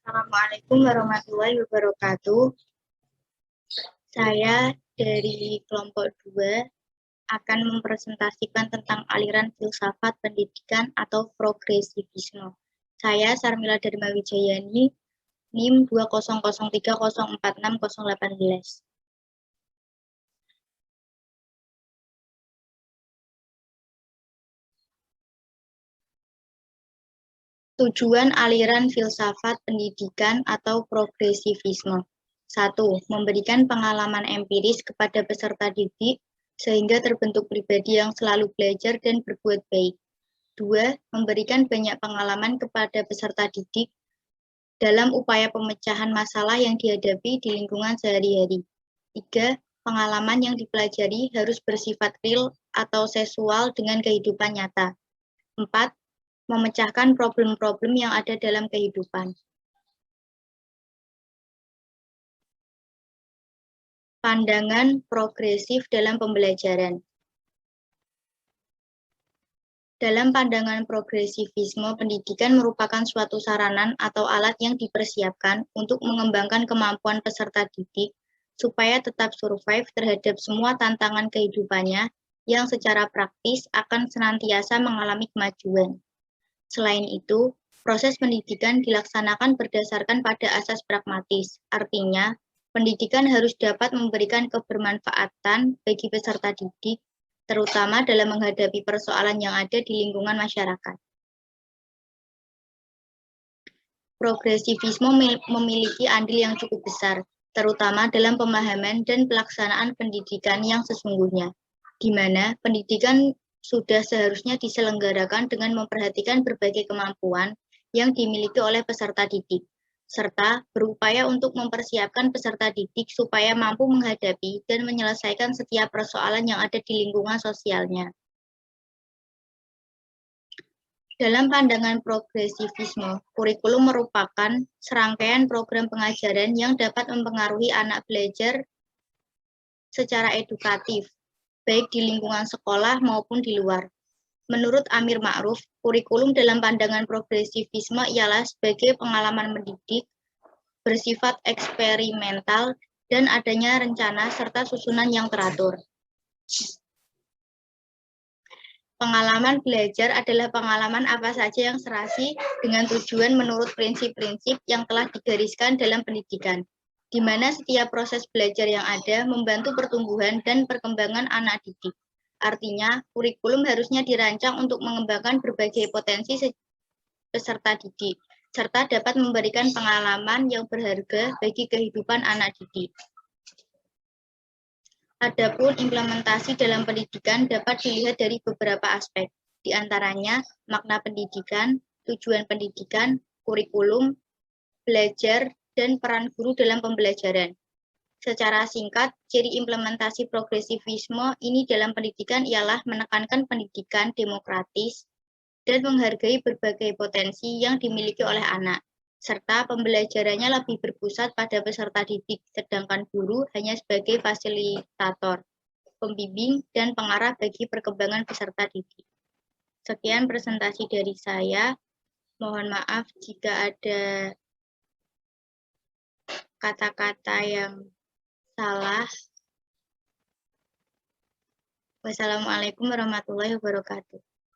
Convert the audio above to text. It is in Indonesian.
Assalamualaikum warahmatullahi wabarakatuh. Saya dari kelompok 2 akan mempresentasikan tentang aliran filsafat pendidikan atau progresivisme. Saya Sarmila Dharma Wijayani, NIM 20030460818. Tujuan aliran filsafat pendidikan atau progresivisme. 1. Memberikan pengalaman empiris kepada peserta didik sehingga terbentuk pribadi yang selalu belajar dan berbuat baik. 2. Memberikan banyak pengalaman kepada peserta didik dalam upaya pemecahan masalah yang dihadapi di lingkungan sehari-hari. 3. Pengalaman yang dipelajari harus bersifat real atau sesual dengan kehidupan nyata. 4. Memecahkan problem-problem yang ada dalam kehidupan. Pandangan progresif dalam pembelajaran. Dalam pandangan progresivisme, pendidikan merupakan suatu saranan atau alat yang dipersiapkan untuk mengembangkan kemampuan peserta didik supaya tetap survive terhadap semua tantangan kehidupannya yang secara praktis akan senantiasa mengalami kemajuan. Selain itu, proses pendidikan dilaksanakan berdasarkan pada asas pragmatis, artinya pendidikan harus dapat memberikan kebermanfaatan bagi peserta didik, terutama dalam menghadapi persoalan yang ada di lingkungan masyarakat. Progresivisme memiliki andil yang cukup besar, terutama dalam pemahaman dan pelaksanaan pendidikan yang sesungguhnya, di mana pendidikan sudah seharusnya diselenggarakan dengan memperhatikan berbagai kemampuan yang dimiliki oleh peserta didik, serta berupaya untuk mempersiapkan peserta didik supaya mampu menghadapi dan menyelesaikan setiap persoalan yang ada di lingkungan sosialnya. Dalam pandangan progresivisme, kurikulum merupakan serangkaian program pengajaran yang dapat mempengaruhi anak belajar secara edukatif, baik di lingkungan sekolah maupun di luar. Menurut Amir Ma'ruf, kurikulum dalam pandangan progresivisme ialah sebagai pengalaman mendidik, bersifat eksperimental, dan adanya rencana serta susunan yang teratur. Pengalaman belajar adalah pengalaman apa saja yang serasi dengan tujuan menurut prinsip-prinsip yang telah digariskan dalam pendidikan, di mana setiap proses belajar yang ada membantu pertumbuhan dan perkembangan anak didik. Artinya, kurikulum harusnya dirancang untuk mengembangkan berbagai potensi peserta didik, serta dapat memberikan pengalaman yang berharga bagi kehidupan anak didik. Adapun implementasi dalam pendidikan dapat dilihat dari beberapa aspek, di antaranya makna pendidikan, tujuan pendidikan, kurikulum, belajar, dan peran guru dalam pembelajaran. Secara singkat, ciri implementasi progresivisme ini dalam pendidikan ialah menekankan pendidikan demokratis dan menghargai berbagai potensi yang dimiliki oleh anak, serta pembelajarannya lebih berpusat pada peserta didik, sedangkan guru hanya sebagai fasilitator, pembimbing, dan pengarah bagi perkembangan peserta didik. Sekian presentasi dari saya. Mohon maaf jika ada kata-kata yang salah. Wassalamualaikum warahmatullahi wabarakatuh.